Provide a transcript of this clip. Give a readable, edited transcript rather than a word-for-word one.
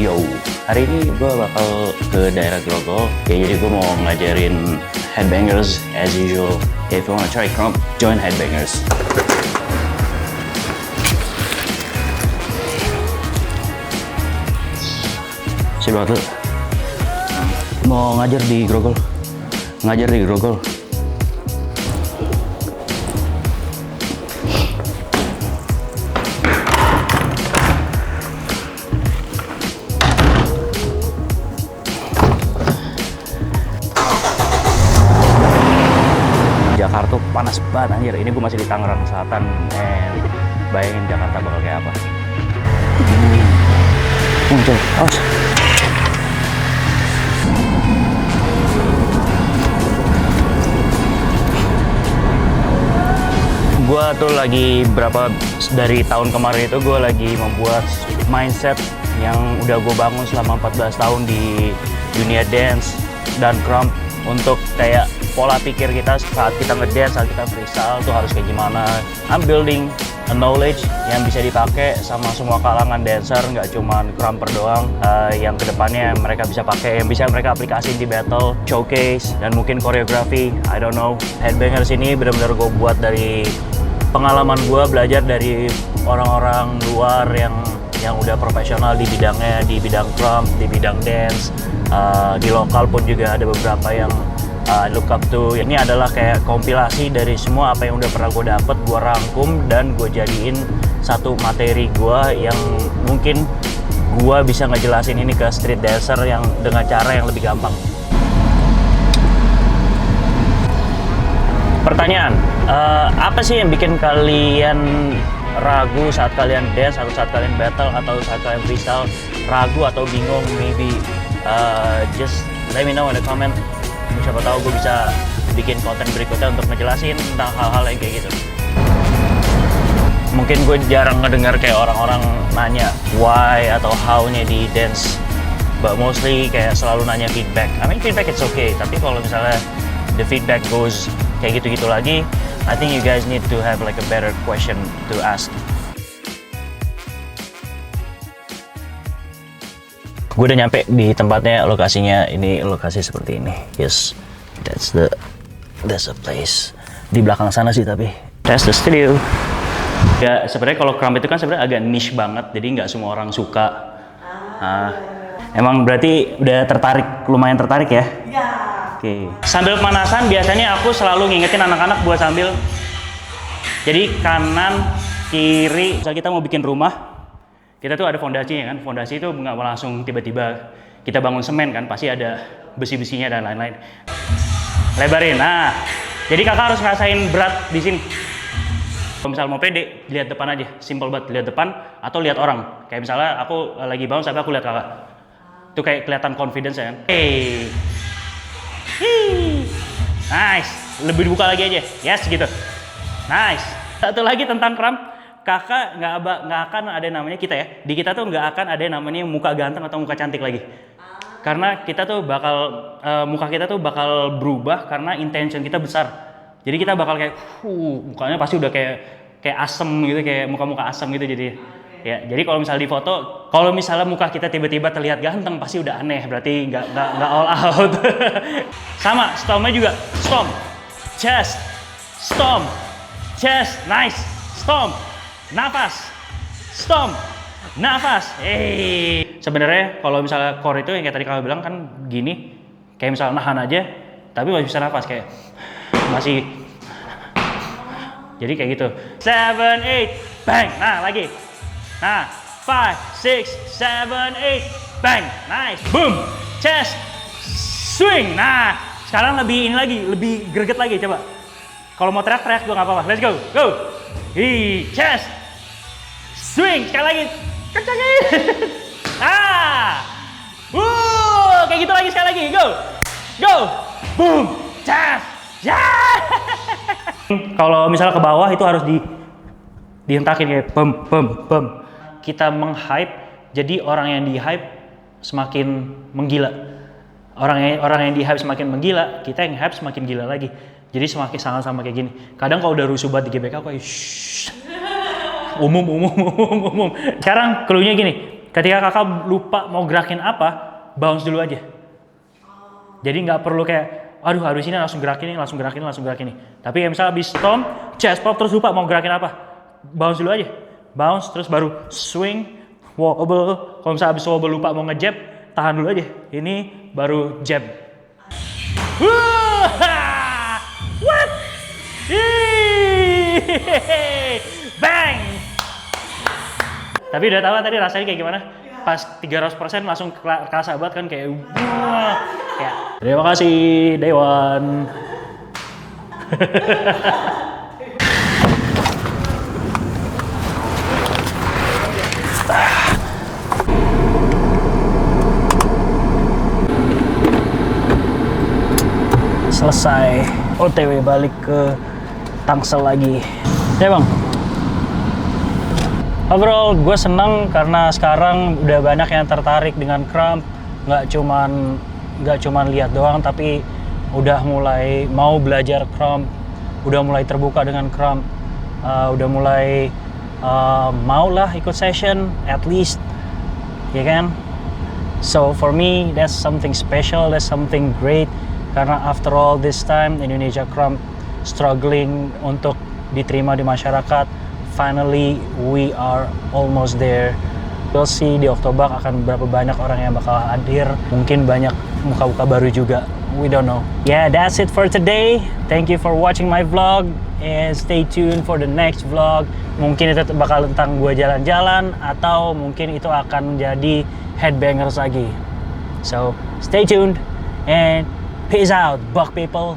Yo, hari ini gue bakal ke daerah Grogol. Ya, jadi gue mau ngajarin headbangers as usual. If you wanna try crump, join headbangers. Siap banget lu. Mau ngajar di Grogol. Ngajar di Grogol. Jakarta panas banget anjir. Ini gue masih di Tangerang Selatan. Bayangin Jakarta bakal kayak apa. Muncul, awas. Gue tuh lagi dari tahun kemarin itu gue lagi membuat mindset yang udah gue bangun selama 14 tahun di dunia dance dan crump, untuk kayak pola pikir kita saat kita ngedance, saat kita freestyle tuh harus kayak gimana. I'm building a knowledge yang bisa dipakai sama semua kalangan dancer, nggak cuman crumper doang, yang kedepannya mereka bisa pakai, yang bisa mereka aplikasiin di battle, showcase, dan mungkin koreografi. I don't know. Headbangers ini benar-benar gue buat dari pengalaman gue, belajar dari orang-orang luar yang udah profesional di bidangnya, di bidang crump, di bidang dance. Di lokal pun juga ada beberapa yang look up to. Ini adalah kayak kompilasi dari semua apa yang udah pernah gue dapet, gue rangkum dan gue jadiin satu materi gue yang mungkin gue bisa ngejelasin ini ke street dancer yang dengan cara yang lebih gampang. Pertanyaan, apa sih yang bikin kalian ragu saat kalian dance, atau saat kalian battle, atau saat kalian freestyle? Ragu atau bingung, maybe just let me know in the comment. Siapa tahu gue bisa bikin konten berikutnya untuk ngejelasin tentang hal-hal yang kayak gitu. Mungkin gue jarang ngedengar kayak orang-orang nanya why atau how-nya di dance, but mostly kayak selalu nanya feedback. I mean feedback it's okay, tapi kalau misalnya the feedback goes kayak gitu-gitu lagi, I think you guys need to have like a better question to ask. Gue udah nyampe di tempatnya, lokasinya ini lokasi seperti ini. Yes, that's the place. Di belakang sana sih, tapi that's the studio. Ya sebenarnya kalau crump itu kan sebenarnya agak niche banget, jadi nggak semua orang suka. Emang berarti udah lumayan tertarik ya? Iya. Oke. Sambil pemanasan biasanya aku selalu ngingetin anak-anak buat sambil. Jadi kanan, kiri. Misal kita mau bikin rumah, kita tuh ada fondasinya kan. Fondasi itu nggak langsung tiba-tiba kita bangun semen kan, pasti ada besi-besinya dan lain-lain. Lebarin. Nah, jadi kakak harus ngerasain berat di sini. Kalau misal mau pede, lihat depan aja. Simple banget, lihat depan atau lihat orang. Kayak misalnya aku lagi bangun sampai aku lihat kakak. Itu kayak kelihatan confidence ya kan. Hey. Nice. Lebih dibuka lagi aja. Yes, gitu. Nice. Satu lagi tentang crump. Kakak nggak akan ada namanya kita ya. Di kita tuh nggak akan ada namanya muka ganteng atau muka cantik lagi. Karena kita tuh muka kita tuh bakal berubah karena intention kita besar. Jadi kita bakal kayak, mukanya pasti udah kayak asem gitu, kayak muka-muka asem gitu jadi. Ya, jadi kalau misalnya di foto, kalau misalnya muka kita tiba-tiba terlihat ganteng, pasti udah aneh, berarti nggak all out. Sama, stomp-nya juga, stomp, chest, stomp, chest, nice, stomp. Nafas, stomp, nafas. Sebenarnya kalau misalnya core itu yang kayak tadi kamu bilang kan gini, kayak misalnya nahan aja, tapi masih bisa nafas kayak masih. Jadi kayak gitu. 7, 8, bang. Nah lagi. Nah 5, 6, 7, 8, bang. Nice, boom, chest, swing. Nah sekarang lebih lebih greget lagi coba. Kalau mau teriak-teriak juga nggak apa-apa. Let's go, go. Chest. Swing, sekali lagi. Kencangin. Kayak gitu lagi, sekali lagi. Go. Go. Boom. Chest. Yeah. Kalau misalnya ke bawah itu harus dihentakin kayak pem. Kita meng-hype, jadi orang yang di-hype semakin menggila. Orang yang di-hype semakin menggila, kita yang hype semakin gila lagi. Jadi semakin sama kayak gini. Kadang kalau udah rusuh banget di GBK aku kayak umum. Sekarang clue-nya gini, ketika kakak lupa mau gerakin apa, bounce dulu aja. Jadi nggak perlu kayak, aduh harus ini langsung gerakin ini. Tapi misalnya habis stomp, chest pop terus lupa mau gerakin apa, bounce dulu aja. Bounce terus baru swing, wobble. Kalau misalnya habis wobble lupa mau ngejab, tahan dulu aja. Ini baru jab. What? Bang! Tapi udah tahu tadi rasanya kayak gimana? Pas 300% langsung kerasa banget kan kayak wah. Ya. Terima kasih Dewan. Selesai. OTW balik ke Tangsel lagi. Ya bang. Overall gue seneng karena sekarang udah banyak yang tertarik dengan Krump. Nggak cuman lihat doang, tapi udah mulai mau belajar Krump, udah mulai terbuka dengan Krump, udah mulai mau lah ikut session at least, ya kan? So for me that's something special, that's something great, karena after all this time Indonesia Krump struggling untuk diterima di masyarakat, finally we are almost there. We'll see di Oktober akan berapa banyak orang yang bakal hadir, mungkin banyak muka-muka baru juga, we don't know. Yeah, that's it for today. Thank you for watching my vlog and stay tuned for the next vlog. Mungkin itu bakal tentang gue jalan-jalan atau mungkin itu akan jadi headbangers lagi. So stay tuned and peace out, Buck people.